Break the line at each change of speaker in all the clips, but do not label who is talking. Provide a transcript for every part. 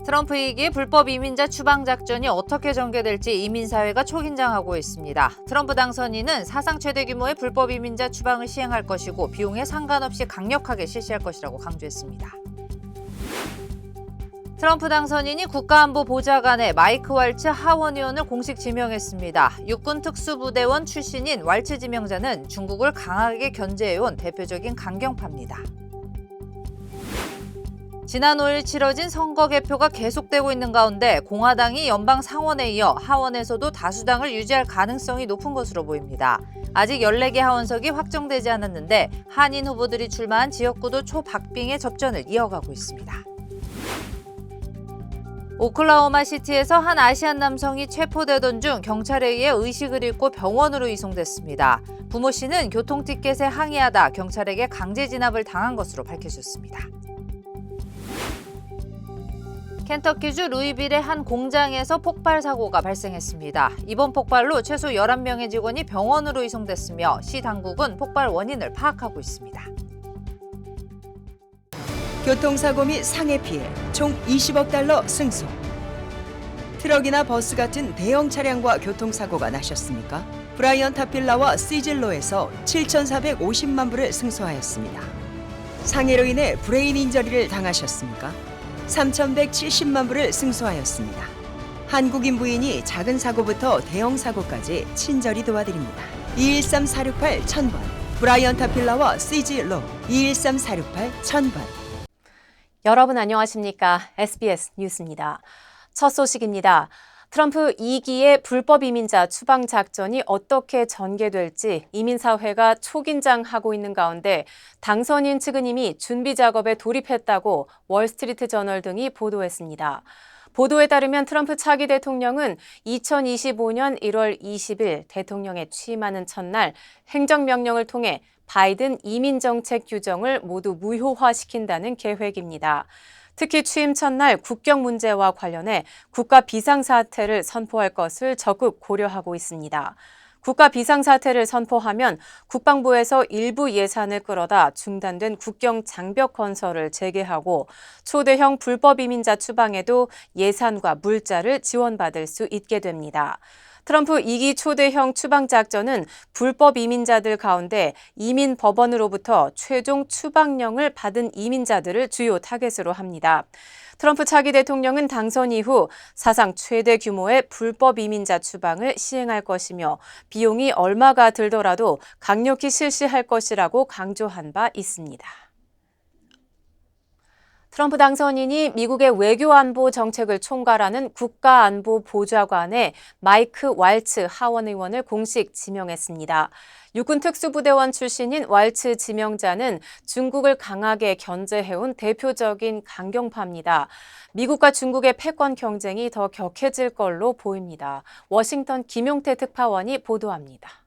트럼프 2기 불법 이민자 추방 작전이 어떻게 전개될지 이민사회가 초긴장하고 있습니다. 트럼프 당선인은 사상 최대 규모의 불법 이민자 추방을 시행할 것이고 비용에 상관없이 강력하게 실시할 것이라고 강조했습니다. 트럼프 당선인이 국가안보보좌관에 마이크 왈츠 하원 의원을 공식 지명했습니다. 육군 특수부대원 출신인 왈츠 지명자는 중국을 강하게 견제해온 대표적인 강경파입니다. 지난 5일 치러진 선거 개표가 계속되고 있는 가운데 공화당이 연방 상원에 이어 하원에서도 다수당을 유지할 가능성이 높은 것으로 보입니다. 아직 14개 하원석이 확정되지 않았는데 한인 후보들이 출마한 지역구도 초박빙의 접전을 이어가고 있습니다. 오클라호마 시티에서 한 아시안 남성이 체포되던 중 경찰에 의해 의식을 잃고 병원으로 이송됐습니다. 부모 씨는 교통티켓에 항의하다 경찰에게 강제 진압을 당한 것으로 밝혀졌습니다. 켄터키주 루이빌의 한 공장에서 폭발 사고가 발생했습니다. 이번 폭발로 최소 11명의 직원이 병원으로 이송됐으며 시 당국은 폭발 원인을 파악하고 있습니다.
교통사고 및 상해 피해 총 20억 달러 승소. 트럭이나 버스 같은 대형 차량과 교통사고가 나셨습니까? 브라이언 타필라와 시즐로에서 7,450만 불을 승소하였습니다. 상해로 인해 브레인 인저리를 당하셨습니까? 3,170만 불을 승소하였습니다. 한국인 부인이 작은 사고부터 대형 사고까지 친절히 도와드립니다. 213-468-1000번 브라이언 타필라와 시즐로 213-468-1000번.
여러분 안녕하십니까? SBS 뉴스입니다. 첫 소식입니다. 트럼프 2기의 불법 이민자 추방 작전이 어떻게 전개될지 이민사회가 초긴장하고 있는 가운데 당선인 측은 이미 준비 작업에 돌입했다고 월스트리트 저널 등이 보도했습니다. 보도에 따르면 트럼프 차기 대통령은 2025년 1월 20일 대통령에 취임하는 첫날 행정명령을 통해 바이든 이민정책 규정을 모두 무효화시킨다는 계획입니다. 특히 취임 첫날 국경 문제와 관련해 국가 비상사태를 선포할 것을 적극 고려하고 있습니다. 국가 비상사태를 선포하면 국방부에서 일부 예산을 끌어다 중단된 국경 장벽 건설을 재개하고 초대형 불법 이민자 추방에도 예산과 물자를 지원받을 수 있게 됩니다. 트럼프 2기 초대형 추방 작전은 불법 이민자들 가운데 이민 법원으로부터 최종 추방령을 받은 이민자들을 주요 타겟으로 합니다. 트럼프 차기 대통령은 당선 이후 사상 최대 규모의 불법 이민자 추방을 시행할 것이며 비용이 얼마가 들더라도 강력히 실시할 것이라고 강조한 바 있습니다. 트럼프 당선인이 미국의 외교안보 정책을 총괄하는 국가안보보좌관에 마이크 왈츠 하원 의원을 공식 지명했습니다. 육군 특수부대원 출신인 왈츠 지명자는 중국을 강하게 견제해온 대표적인 강경파입니다. 미국과 중국의 패권 경쟁이 더 격해질 걸로 보입니다. 워싱턴 김용태 특파원이 보도합니다.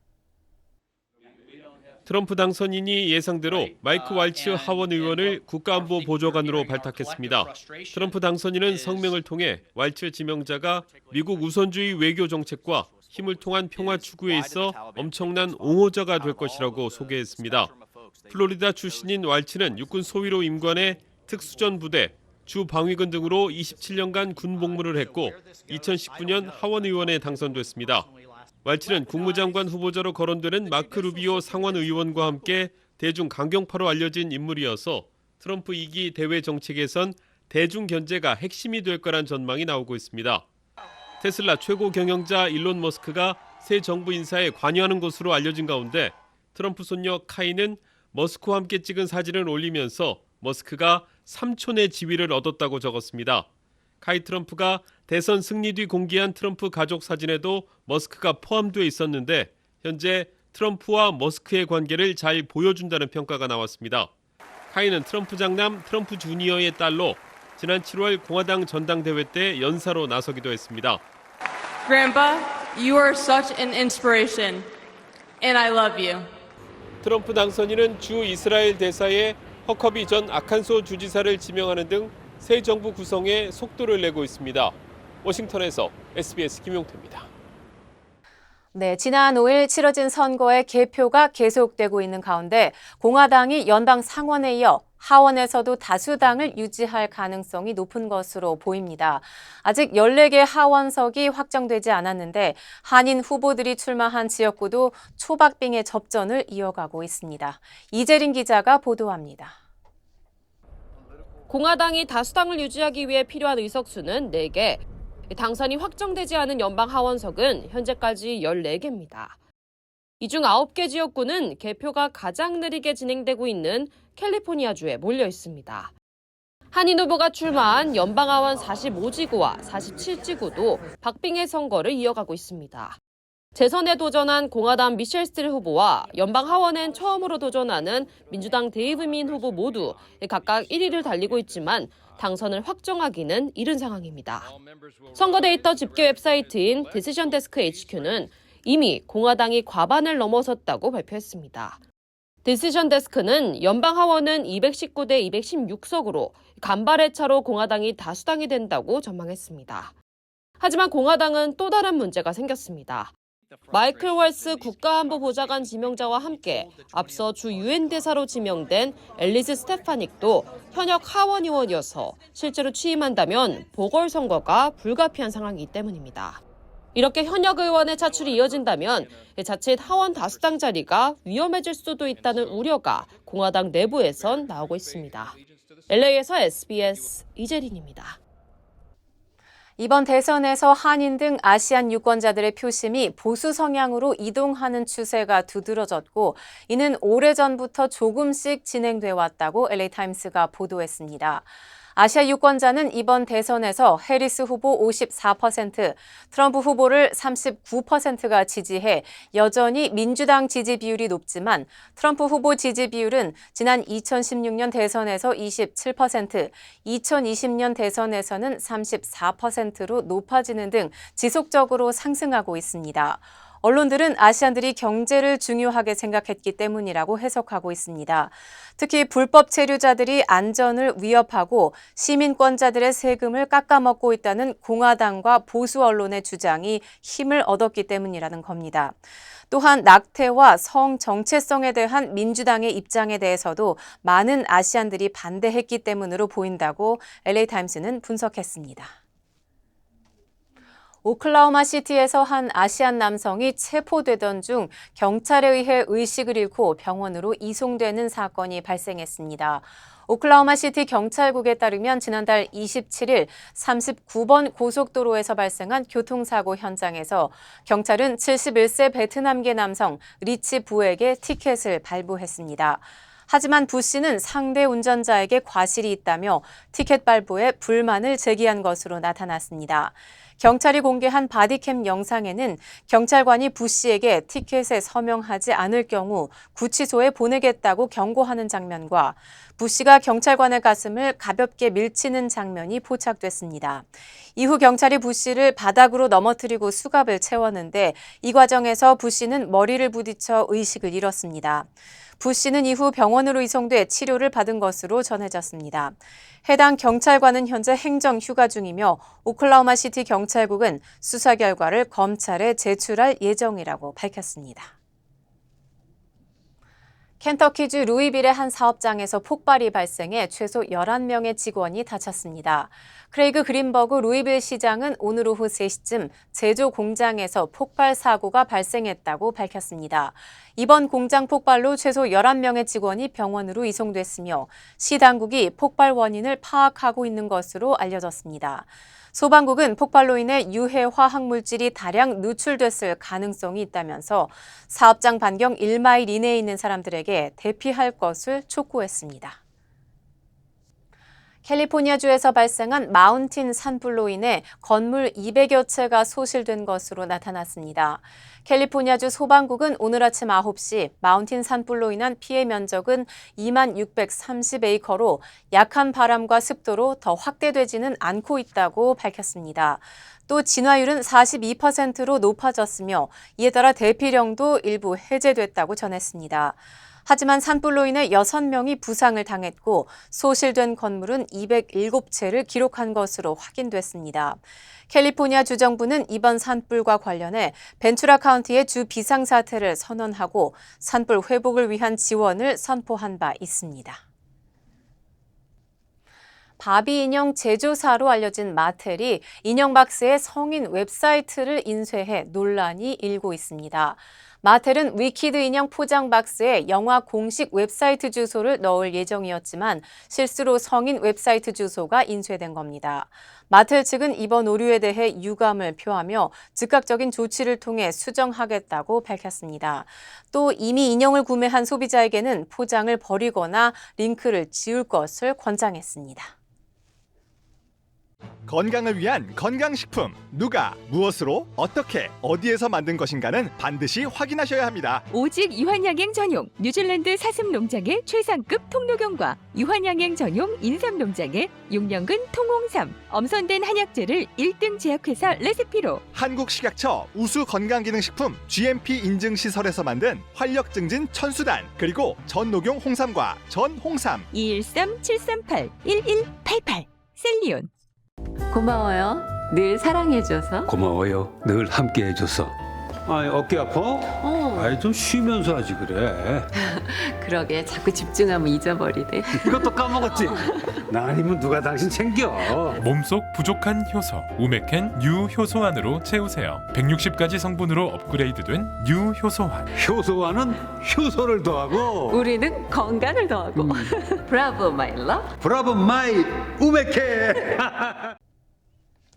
트럼프 당선인이 예상대로 마이크 왈츠 하원 의원을 국가안보 보좌관으로 발탁했습니다. 트럼프 당선인은 성명을 통해 왈츠 지명자가 미국 우선주의 외교 정책과 힘을 통한 평화 추구에 있어 엄청난 옹호자가 될 것이라고 소개했습니다. 플로리다 출신인 왈츠는 육군 소위로 임관해 특수전 부대, 주 방위군 등으로 27년간 군 복무를 했고 2019년 하원 의원에 당선됐습니다. 왈츠는 국무장관 후보자로 거론되는 마크 루비오 상원 의원과 함께 대중 강경파로 알려진 인물이어서 트럼프 2기 대외 정책에선 대중 견제가 핵심이 될 거란 전망이 나오고 있습니다. 테슬라 최고 경영자 일론 머스크가 새 정부 인사에 관여하는 것으로 알려진 가운데 트럼프 손녀 카이는 머스크와 함께 찍은 사진을 올리면서 머스크가 삼촌의 지위를 얻었다고 적었습니다. 카이 트럼프가 대선 승리 뒤 공개한 트럼프 가족 사진에도 머스크가 포함되어 있었는데 현재 트럼프와 머스크의 관계를 잘 보여준다는 평가가 나왔습니다. 카이는 트럼프 장남 트럼프 주니어의 딸로 지난 7월 공화당 전당대회 때 연사로 나서기도 했습니다.
Grandpa, you are such an inspiration, and I love you.
트럼프 당선인은 주 이스라엘 대사에 허커비 전 아칸소 주지사를 지명하는 등 새 정부 구성에 속도를 내고 있습니다. 워싱턴에서 SBS 김용태입니다.
네, 지난 5일 치러진 선거의 개표가 계속되고 있는 가운데 공화당이 연방 상원에 이어 하원에서도 다수당을 유지할 가능성이 높은 것으로 보입니다. 아직 14개 하원석이 확정되지 않았는데 한인 후보들이 출마한 지역구도 초박빙의 접전을 이어가고 있습니다. 이재린 기자가 보도합니다.
공화당이 다수당을 유지하기 위해 필요한 의석수는 4개, 당선이 확정되지 않은 연방 하원석은 현재까지 14개입니다. 이 중 9개 지역구는 개표가 가장 느리게 진행되고 있는 캘리포니아주에 몰려 있습니다. 한인 후보가 출마한 연방하원 45지구와 47지구도 박빙의 선거를 이어가고 있습니다. 재선에 도전한 공화당 미셸 스트릴 후보와 연방하원엔 처음으로 도전하는 민주당 데이브 민 후보 모두 각각 1위를 달리고 있지만 당선을 확정하기는 이른 상황입니다. 선거 데이터 집계 웹사이트인 디시전 데스크 HQ는 이미 공화당이 과반을 넘어섰다고 발표했습니다. 디시전 데스크는 연방 하원은 219대 216석으로 간발의 차로 공화당이 다수당이 된다고 전망했습니다. 하지만 공화당은 또 다른 문제가 생겼습니다. 마이클 월스 국가안보보좌관 지명자와 함께 앞서 주 유엔 대사로 지명된 앨리스 스테파닉도 현역 하원 의원이어서 실제로 취임한다면 보궐선거가 불가피한 상황이기 때문입니다. 이렇게 현역 의원의 차출이 이어진다면 자칫 하원 다수당 자리가 위험해질 수도 있다는 우려가 공화당 내부에선 나오고 있습니다. LA에서 SBS 이재린입니다.
이번 대선에서 한인 등 아시안 유권자들의 표심이 보수 성향으로 이동하는 추세가 두드러졌고 이는 오래전부터 조금씩 진행돼 왔다고 LA타임스가 보도했습니다. 아시아 유권자는 이번 대선에서 해리스 후보 54%, 트럼프 후보를 39%가 지지해 여전히 민주당 지지 비율이 높지만 트럼프 후보 지지 비율은 지난 2016년 대선에서 27%, 2020년 대선에서는 34%로 높아지는 등 지속적으로 상승하고 있습니다. 언론들은 아시안들이 경제를 중요하게 생각했기 때문이라고 해석하고 있습니다. 특히 불법 체류자들이 안전을 위협하고 시민권자들의 세금을 깎아먹고 있다는 공화당과 보수 언론의 주장이 힘을 얻었기 때문이라는 겁니다. 또한 낙태와 성 정체성에 대한 민주당의 입장에 대해서도 많은 아시안들이 반대했기 때문으로 보인다고 LA타임스는 분석했습니다. 오클라호마 시티에서 한 아시안 남성이 체포되던 중 경찰에 의해 의식을 잃고 병원으로 이송되는 사건이 발생했습니다. 오클라호마 시티 경찰국에 따르면 지난달 27일 39번 고속도로에서 발생한 교통사고 현장에서 경찰은 71세 베트남계 남성 리치 부에게 티켓을 발부했습니다. 하지만 부 씨는 상대 운전자에게 과실이 있다며 티켓 발부에 불만을 제기한 것으로 나타났습니다. 경찰이 공개한 바디캠 영상에는 경찰관이 부 씨에게 티켓에 서명하지 않을 경우 구치소에 보내겠다고 경고하는 장면과 부 씨가 경찰관의 가슴을 가볍게 밀치는 장면이 포착됐습니다. 이후 경찰이 부 씨를 바닥으로 넘어뜨리고 수갑을 채웠는데 이 과정에서 부 씨는 머리를 부딪혀 의식을 잃었습니다. 부 씨는 이후 병원으로 이송돼 치료를 받은 것으로 전해졌습니다. 해당 경찰관은 현재 행정 휴가 중이며 오클라호마 시티 경찰국은 수사 결과를 검찰에 제출할 예정이라고 밝혔습니다. 켄터키주 루이빌의 한 사업장에서 폭발이 발생해 최소 11명의 직원이 다쳤습니다. 크레이그 그린버그 루이빌 시장은 오늘 오후 3시쯤 제조 공장에서 폭발 사고가 발생했다고 밝혔습니다. 이번 공장 폭발로 최소 11명의 직원이 병원으로 이송됐으며 시 당국이 폭발 원인을 파악하고 있는 것으로 알려졌습니다. 소방국은 폭발로 인해 유해 화학물질이 다량 누출됐을 가능성이 있다면서 사업장 반경 1마일 이내에 있는 사람들에게 대피할 것을 촉구했습니다. 캘리포니아주에서 발생한 마운틴 산불로 인해 건물 200여 채가 소실된 것으로 나타났습니다. 캘리포니아주 소방국은 오늘 아침 9시 마운틴 산불로 인한 피해 면적은 2630에이커로 약한 바람과 습도로 더 확대되지는 않고 있다고 밝혔습니다. 또 진화율은 42%로 높아졌으며 이에 따라 대피령도 일부 해제됐다고 전했습니다. 하지만 산불로 인해 6명이 부상을 당했고 소실된 건물은 207채를 기록한 것으로 확인됐습니다. 캘리포니아 주정부는 이번 산불과 관련해 벤투라 카운티의 주 비상사태를 선언하고 산불 회복을 위한 지원을 선포한 바 있습니다. 바비 인형 제조사로 알려진 마텔이 인형 박스에 성인 웹사이트를 인쇄해 논란이 일고 있습니다. 마텔은 위키드 인형 포장 박스에 영화 공식 웹사이트 주소를 넣을 예정이었지만 실수로 성인 웹사이트 주소가 인쇄된 겁니다. 마텔 측은 이번 오류에 대해 유감을 표하며 즉각적인 조치를 통해 수정하겠다고 밝혔습니다. 또 이미 인형을 구매한 소비자에게는 포장을 버리거나 링크를 지울 것을 권장했습니다.
건강을 위한 건강식품, 누가, 무엇으로, 어떻게, 어디에서 만든 것인가는 반드시 확인하셔야 합니다.
오직 유한양행 전용 뉴질랜드 사슴 농장의 최상급 통로경과 유한양행 전용 인삼 농장의 6년근 통홍삼, 엄선된 한약재를 1등 제약회사 레시피로
한국식약처 우수 건강기능식품 GMP 인증 시설에서 만든 활력 증진 천수단, 그리고 전녹용 홍삼과 전홍삼.
213-738-1188 셀리온.
고마워요. 늘 사랑해줘서.
고마워요. 늘 함께해줘서. 아이, 어깨 아파? 아이, 좀 쉬면서 하지 그래.
그러게 자꾸 집중하면 잊어버리네.
이것도 까먹었지? 나 아니면 누가 당신 챙겨.
몸속 부족한 효소 우메켄 유효소환으로 채우세요. 160가지 성분으로 업그레이드된 유효소환.
효소와는 효소를 더하고
우리는 건강을 더하고. 브라보 마이 러브.
브라보 마이 우메케.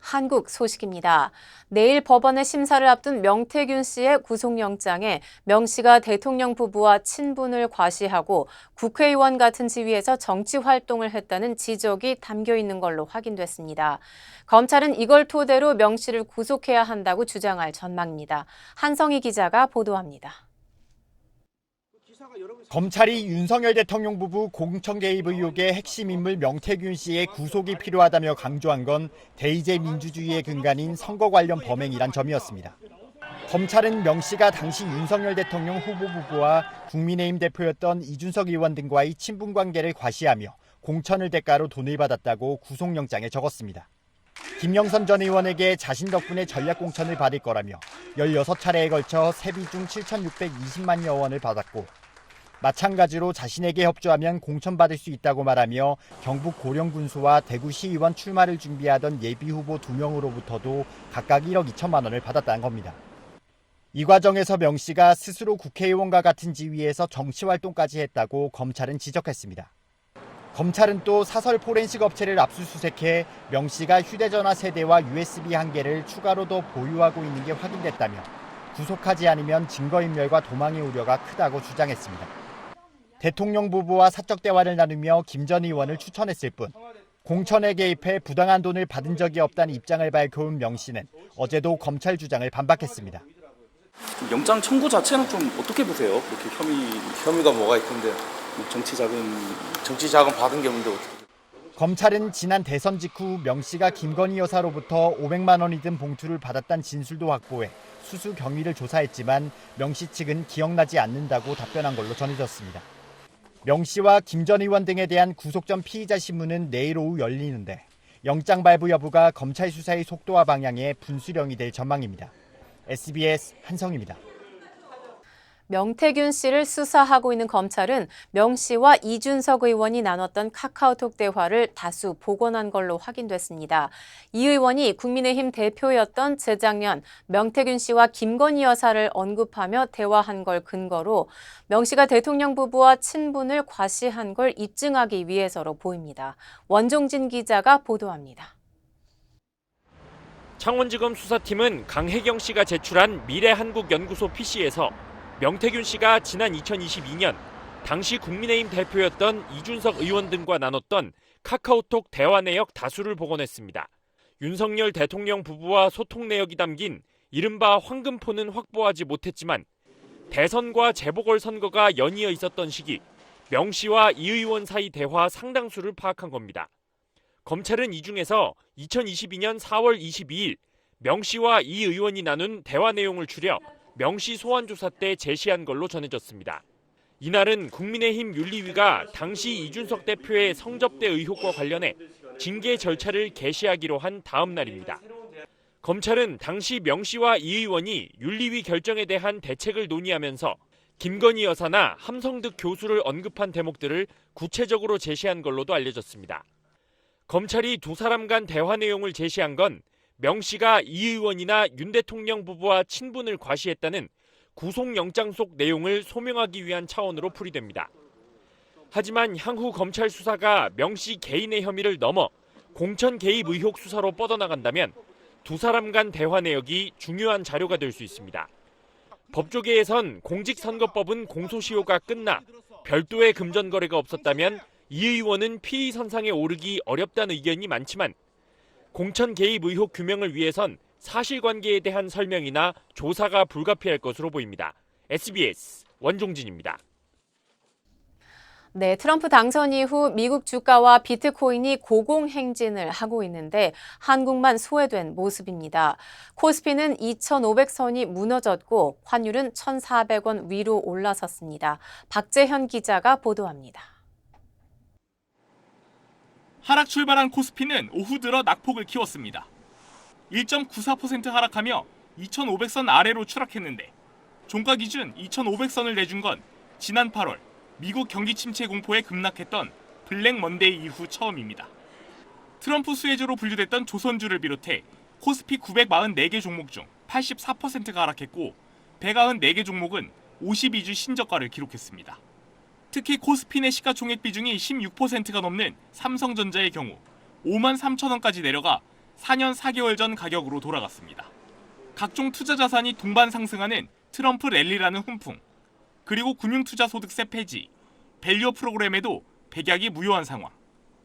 한국 소식입니다. 내일 법원의 심사를 앞둔 명태균 씨의 구속영장에 명 씨가 대통령 부부와 친분을 과시하고 국회의원 같은 지위에서 정치 활동을 했다는 지적이 담겨 있는 걸로 확인됐습니다. 검찰은 이걸 토대로 명 씨를 구속해야 한다고 주장할 전망입니다. 한성희 기자가 보도합니다.
검찰이 윤석열 대통령 부부 공천 개입 의혹의 핵심 인물 명태균 씨의 구속이 필요하다며 강조한 건 대의제 민주주의의 근간인 선거 관련 범행이란 점이었습니다. 검찰은 명 씨가 당시 윤석열 대통령 후보 부부와 국민의힘 대표였던 이준석 의원 등과의 친분 관계를 과시하며 공천을 대가로 돈을 받았다고 구속영장에 적었습니다. 김영선 전 의원에게 자신 덕분에 전략 공천을 받을 거라며 16차례에 걸쳐 세비 중 7,620만여 원을 받았고 마찬가지로 자신에게 협조하면 공천받을 수 있다고 말하며 경북 고령군수와 대구시의원 출마를 준비하던 예비후보 2명으로부터도 각각 1억 2천만 원을 받았다는 겁니다. 이 과정에서 명 씨가 스스로 국회의원과 같은 지위에서 정치활동까지 했다고 검찰은 지적했습니다. 검찰은 또 사설 포렌식 업체를 압수수색해 명 씨가 휴대전화 세대와 USB 한 개를 추가로 더 보유하고 있는 게 확인됐다며 구속하지 않으면 증거인멸과 도망의 우려가 크다고 주장했습니다. 대통령 부부와 사적 대화를 나누며 김 전 의원을 추천했을 뿐 공천에 개입해 부당한 돈을 받은 적이 없다는 입장을 밝혀온 명 씨는 어제도 검찰 주장을 반박했습니다.
영장 청구 자체는 좀 어떻게 보세요? 이렇게 혐의가 뭐가 있던데 정치 자금 받은 게 없는데 어떻게?
검찰은 지난 대선 직후 명 씨가 김건희 여사로부터 500만 원이 든 봉투를 받았다는 진술도 확보해 수수 경위를 조사했지만 명 씨 측은 기억나지 않는다고 답변한 걸로 전해졌습니다. 명 씨와 김 전 의원 등에 대한 구속 전 피의자 신문은 내일 오후 열리는데 영장 발부 여부가 검찰 수사의 속도와 방향에 분수령이 될 전망입니다. SBS 한성입니다.
명태균 씨를 수사하고 있는 검찰은 명 씨와 이준석 의원이 나눴던 카카오톡 대화를 다수 복원한 걸로 확인됐습니다. 이 의원이 국민의힘 대표였던 재작년 명태균 씨와 김건희 여사를 언급하며 대화한 걸 근거로 명 씨가 대통령 부부와 친분을 과시한 걸 입증하기 위해서로 보입니다. 원종진 기자가 보도합니다.
창원지검 수사팀은 강혜경 씨가 제출한 미래한국연구소 PC에서 명태균 씨가 지난 2022년 당시 국민의힘 대표였던 이준석 의원 등과 나눴던 카카오톡 대화 내역 다수를 복원했습니다. 윤석열 대통령 부부와 소통 내역이 담긴 이른바 황금폰은 확보하지 못했지만 대선과 재보궐선거가 연이어 있었던 시기 명 씨와 이 의원 사이 대화 상당수를 파악한 겁니다. 검찰은 이 중에서 2022년 4월 22일 명 씨와 이 의원이 나눈 대화 내용을 추려 명 씨 소환 조사 때 제시한 걸로 전해졌습니다. 이날은 국민의힘 윤리위가 당시 이준석 대표의 성접대 의혹과 관련해 징계 절차를 개시하기로 한 다음 날입니다. 검찰은 당시 명 씨와 이 의원이 윤리위 결정에 대한 대책을 논의하면서 김건희 여사나 함성득 교수를 언급한 대목들을 구체적으로 제시한 걸로도 알려졌습니다. 검찰이 두 사람 간 대화 내용을 제시한 건 명 씨가 이 의원이나 윤 대통령 부부와 친분을 과시했다는 구속영장 속 내용을 소명하기 위한 차원으로 풀이됩니다. 하지만 향후 검찰 수사가 명 씨 개인의 혐의를 넘어 공천 개입 의혹 수사로 뻗어나간다면 두 사람 간 대화 내역이 중요한 자료가 될 수 있습니다. 법조계에선 공직선거법은 공소시효가 끝나 별도의 금전 거래가 없었다면 이 의원은 피의 선상에 오르기 어렵다는 의견이 많지만 공천 개입 의혹 규명을 위해선 사실관계에 대한 설명이나 조사가 불가피할 것으로 보입니다. SBS 원종진입니다.
네, 트럼프 당선 이후 미국 주가와 비트코인이 고공행진을 하고 있는데 한국만 소외된 모습입니다. 코스피는 2,500선이 무너졌고 환율은 1,400원 위로 올라섰습니다. 박재현 기자가 보도합니다.
하락 출발한 코스피는 오후 들어 낙폭을 키웠습니다. 1.94% 하락하며 2,500선 아래로 추락했는데 종가 기준 2,500선을 내준 건 지난 8월 미국 경기 침체 공포에 급락했던 블랙 먼데이 이후 처음입니다. 트럼프 수혜주로 분류됐던 조선주를 비롯해 코스피 944개 종목 중 84%가 하락했고 194개 종목은 52주 신저가를 기록했습니다. 특히 코스피 내 시가총액 비중이 16%가 넘는 삼성전자의 경우 5만 3천 원까지 내려가 4년 4개월 전 가격으로 돌아갔습니다. 각종 투자 자산이 동반 상승하는 트럼프 랠리라는 훈풍, 그리고 금융투자소득세 폐지, 밸류업 프로그램에도 백약이 무효한 상황.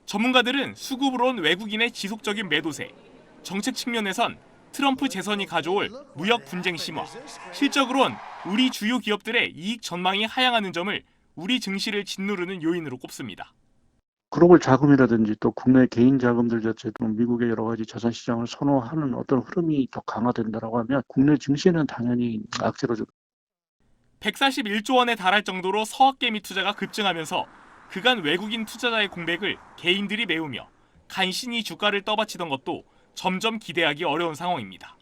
전문가들은 수급으로 온 외국인의 지속적인 매도세, 정책 측면에선 트럼프 재선이 가져올 무역 분쟁 심화, 실적으론 우리 주요 기업들의 이익 전망이 하향하는 점을 우리 증시를 짓누르는 요인으로 꼽습니다.
글로벌 자금이라든지 또 국내 개인 자금들 자체도 미국의 여러 가지 자산 시장을 선호하는 어떤 흐름이 더 강화된다라고 하면 국내 증시는 당연히 악재로 좀
141조 원에 달할 정도로 서학개미 투자가 급증하면서 그간 외국인 투자자의 공백을 개인들이 메우며 간신히 주가를 떠받치던 것도 점점 기대하기 어려운 상황입니다.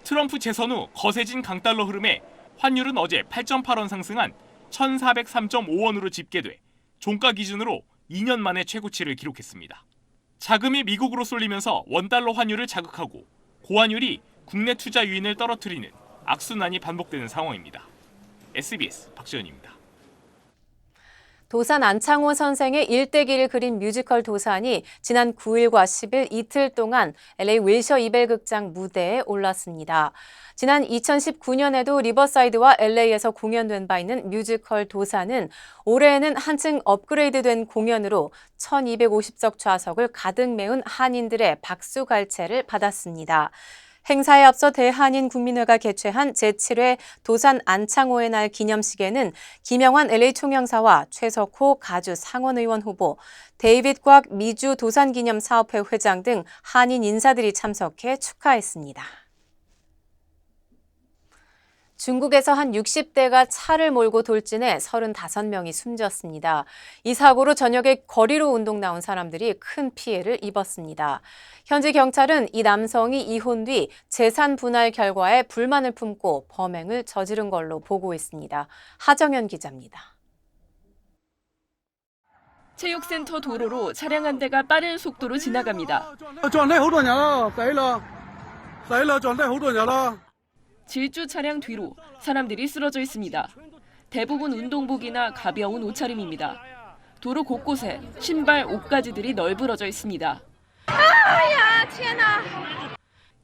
트럼프 재선 후 거세진 강달러 흐름에 환율은 어제 8.8원 상승한 1,403.5원으로 집계돼 종가 기준으로 2년 만에 최고치를 기록했습니다. 자금이 미국으로 쏠리면서 원달러 환율을 자극하고 고환율이 국내 투자 유인을 떨어뜨리는 악순환이 반복되는 상황입니다. SBS 박지현입니다.
도산 안창호 선생의 일대기를 그린 뮤지컬 도산이 지난 9일과 10일 이틀 동안 LA 윌셔 이벨 극장 무대에 올랐습니다. 지난 2019년에도 리버사이드와 LA에서 공연된 바 있는 뮤지컬 도산은 올해에는 한층 업그레이드된 공연으로 1,250석 좌석을 가득 메운 한인들의 박수갈채를 받았습니다. 행사에 앞서 대한인 국민회가 개최한 제7회 도산 안창호의 날 기념식에는 김영환 LA 총영사와 최석호 가주 상원의원 후보, 데이빗 곽 미주 도산기념사업회 회장 등 한인 인사들이 참석해 축하했습니다. 중국에서 한 60대가 차를 몰고 돌진해 35명이 숨졌습니다. 이 사고로 저녁에 거리로 운동 나온 사람들이 큰 피해를 입었습니다. 현지 경찰은 이 남성이 이혼 뒤 재산 분할 결과에 불만을 품고 범행을 저지른 걸로 보고 있습니다. 하정현 기자입니다.
체육센터 도로로 차량 한 대가 빠른 속도로 지나갑니다. 질주 차량 뒤로 사람들이 쓰러져 있습니다. 대부분 운동복이나 가벼운 옷차림입니다. 도로 곳곳에 신발, 옷가지들이 널브러져 있습니다.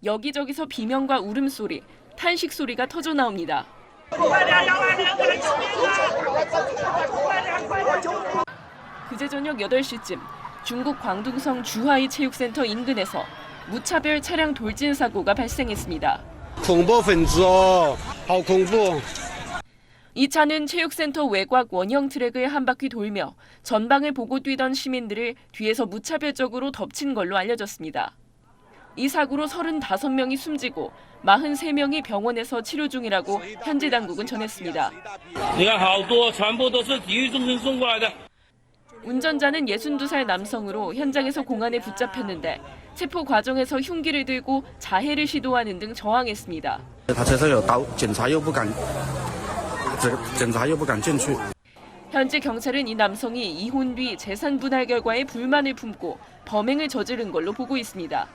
여기저기서 비명과 울음소리, 탄식 소리가 터져 나옵니다. 그제 저녁 8시쯤 중국 광둥성 주하이 체육센터 인근에서 무차별 차량 돌진 사고가 발생했습니다. 이 차는 체육센터 외곽 원형 트랙을 한 바퀴 돌며 전방을 보고 뛰던 시민들을 뒤에서 무차별적으로 덮친 걸로 알려졌습니다. 이 사고로 35명이 숨지고 43명이 병원에서 치료 중이라고 현지 당국은 전했습니다. 운전자는 62살 남성으로 현장에서 공안에 붙잡혔는데 체포 과정에서 흉기를 들고 자해를 시도하는 등 저항했습니다. 현재 경찰은 이 남성이 이혼 뒤 재산 분할 결과에 불만을 품고 범행을 저지른 걸로 보고 있습니다.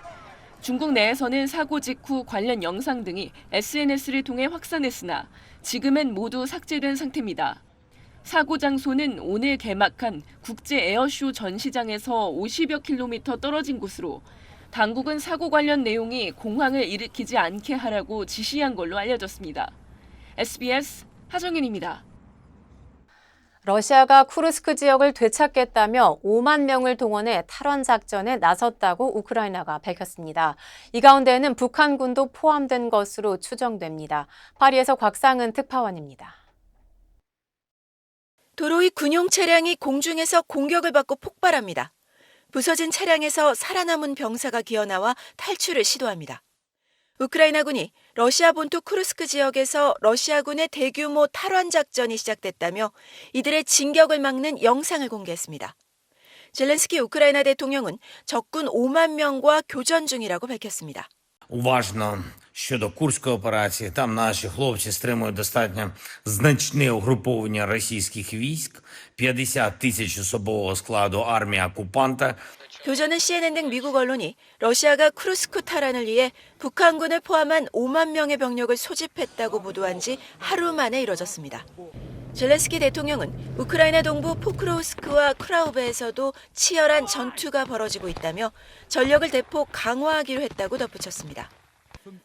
중국 내에서는 사고 직후 관련 영상 등이 SNS를 통해 확산했으나 지금은 모두 삭제된 상태입니다. 사고 장소는 오늘 개막한 국제 에어쇼 전시장에서 50여 킬로미터 떨어진 곳으로 당국은 사고 관련 내용이 공황을 일으키지 않게 하라고 지시한 걸로 알려졌습니다. SBS 하정윤입니다.
러시아가 쿠르스크 지역을 되찾겠다며 5만 명을 동원해 탈환 작전에 나섰다고 우크라이나가 밝혔습니다. 이 가운데에는 북한군도 포함된 것으로 추정됩니다. 파리에서 곽상은 특파원입니다.
도로 위 군용 차량이 공중에서 공격을 받고 폭발합니다. 부서진 차량에서 살아남은 병사가 기어나와 탈출을 시도합니다. 우크라이나군이 러시아 본토 쿠르스크 지역에서 러시아군의 대규모 탈환 작전이 시작됐다며 이들의 진격을 막는 영상을 공개했습니다. 젤렌스키 우크라이나 대통령은 적군 5만 명과 교전 중이라고 밝혔습니다.
Уважно щодо Курської операції. Там наші хлопці стримують достатньо значне угруповання російських військ, 50 тисяч особового складу армії окупанта.
교전은 CNN 등 미국 언론이 러시아가 쿠르스크 탈환을 위해 북한군을 포함한 5만 명의 병력을 소집했다고 보도한 지 하루 만에 이뤄졌습니다. 젤렌스키 대통령은 우크라이나 동부 포크로우스크와 크라우베에서도 치열한 전투가 벌어지고 있다며 전력을 대폭 강화하기로 했다고 덧붙였습니다.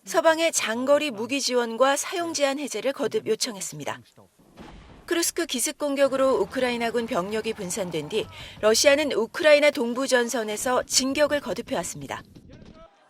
서방의 장거리 무기 지원과 사용 제한 해제를 거듭 요청했습니다. 쿠르스크 기습 공격으로 우크라이나군 병력이 분산된 뒤 러시아는 우크라이나 동부 전선에서 진격을 거듭해왔습니다.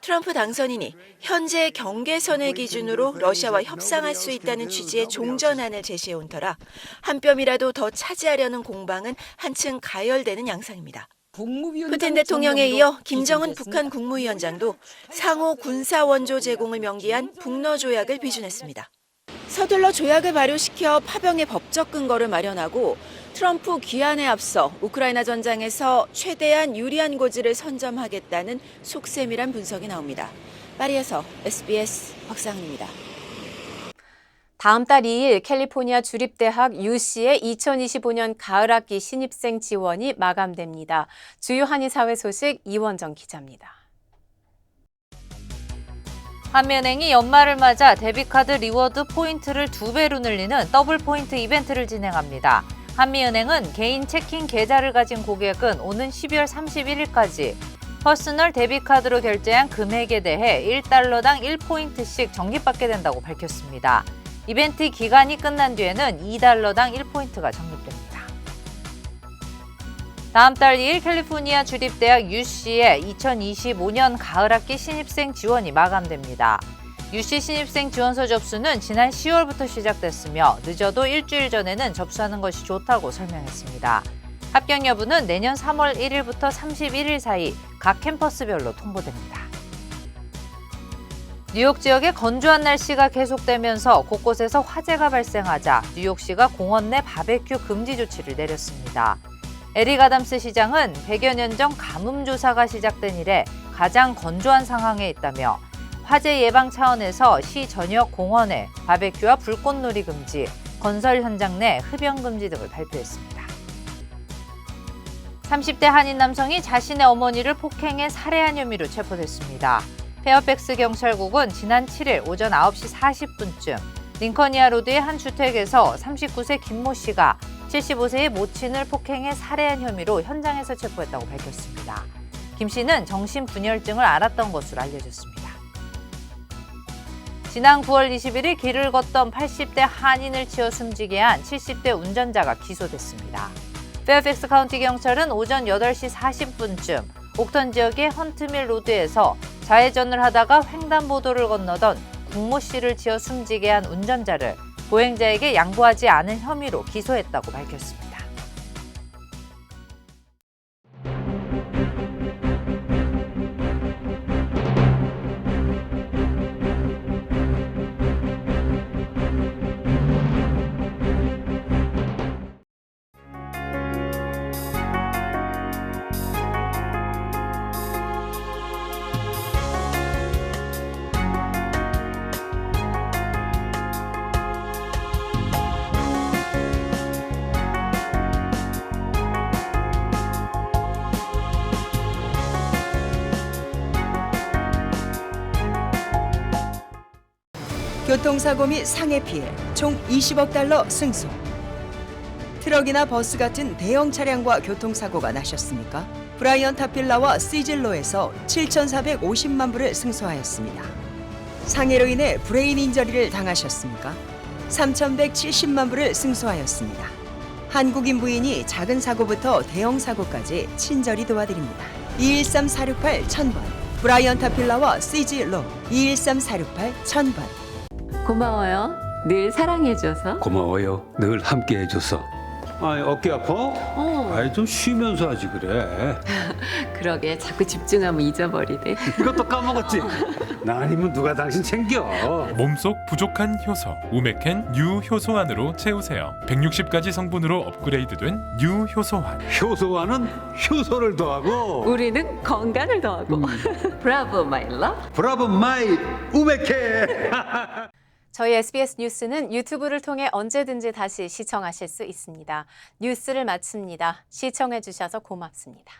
트럼프 당선인이 현재 경계선을 기준으로 러시아와 협상할 수 있다는 취지의 종전안을 제시해온 터라 한 뼘이라도 더 차지하려는 공방은 한층 가열되는 양상입니다. 푸틴 대통령에 이어 김정은 북한 국무위원장도 상호 군사 원조 제공을 명기한 북러 조약을 비준했습니다. 서둘러 조약을 발효시켜 파병의 법적 근거를 마련하고 트럼프 귀환에 앞서 우크라이나 전장에서 최대한 유리한 고지를 선점하겠다는 속셈이란 분석이 나옵니다. 파리에서 SBS 곽상은입니다.
다음 달 2일 캘리포니아 주립대학 UC의 2025년 가을학기 신입생 지원이 마감됩니다. 주요 한인사회 소식 이원정 기자입니다.
한미은행이 연말을 맞아 데비카드 리워드 포인트를 2배로 늘리는 더블 포인트 이벤트를 진행합니다. 한미은행은 개인 체킹 계좌를 가진 고객은 오는 12월 31일까지 퍼스널 데비카드로 결제한 금액에 대해 1달러당 1포인트씩 적립받게 된다고 밝혔습니다. 이벤트 기간이 끝난 뒤에는 2달러당 1포인트가 적립됩니다. 다음 달 2일 캘리포니아 주립대학 UC의 2025년 가을학기 신입생 지원이 마감됩니다. UC 신입생 지원서 접수는 지난 10월부터 시작됐으며 늦어도 일주일 전에는 접수하는 것이 좋다고 설명했습니다. 합격 여부는 내년 3월 1일부터 31일 사이 각 캠퍼스별로 통보됩니다. 뉴욕 지역의 건조한 날씨가 계속되면서 곳곳에서 화재가 발생하자 뉴욕시가 공원 내 바베큐 금지 조치를 내렸습니다. 에릭 아담스 시장은 100여 년 전 가뭄 조사가 시작된 이래 가장 건조한 상황에 있다며 화재 예방 차원에서 시 전역 공원에 바베큐와 불꽃놀이 금지, 건설 현장 내 흡연 금지 등을 발표했습니다. 30대 한인 남성이 자신의 어머니를 폭행해 살해한 혐의로 체포됐습니다. 페어팩스 경찰국은 지난 7일 오전 9시 40분쯤 링커니아 로드의 한 주택에서 39세 김모 씨가 75세의 모친을 폭행해 살해한 혐의로 현장에서 체포했다고 밝혔습니다. 김 씨는 정신분열증을 앓았던 것으로 알려졌습니다. 지난 9월 21일 길을 걷던 80대 한인을 치어 숨지게 한 70대 운전자가 기소됐습니다. 페어팩스 카운티 경찰은 오전 8시 40분쯤 옥턴 지역의 헌트밀 로드에서 좌회전을 하다가 횡단보도를 건너던 국모 씨를 치어 숨지게 한 운전자를 보행자에게 양보하지 않은 혐의로 기소했다고 밝혔습니다.
교통사고 및 상해 피해 총 20억 달러 승소. 트럭이나 버스 같은 대형 차량과 교통사고가 나셨습니까? 브라이언 타필라와 시즐로에서 7,450만 불을 승소하였습니다. 상해로 인해 브레인 인저리를 당하셨습니까? 3,170만 불을 승소하였습니다. 한국인 부인이 작은 사고부터 대형 사고까지 친절히 도와드립니다. 213-468-1000번 브라이언 타필라와 시즐로 213-468-1000번.
고마워요. 늘 사랑해줘서.
고마워요. 늘 함께해줘서. 어깨 아파? 좀 쉬면서 하지 그래.
그러게 자꾸 집중하면 잊어버리네.
이것도 까먹었지? 나 아니면 누가 당신 챙겨?
몸속 부족한 효소 우메켄 U 효소환으로 채우세요. 160가지 성분으로 업그레이드된 U 효소환.
효소환은 효소를 더하고
우리는 건강을 더하고. 브라보 마이 러브.
브라보 마이 우메켄.
저희 SBS 뉴스는 유튜브를 통해 언제든지 다시 시청하실 수 있습니다. 뉴스를 마칩니다. 시청해 주셔서 고맙습니다.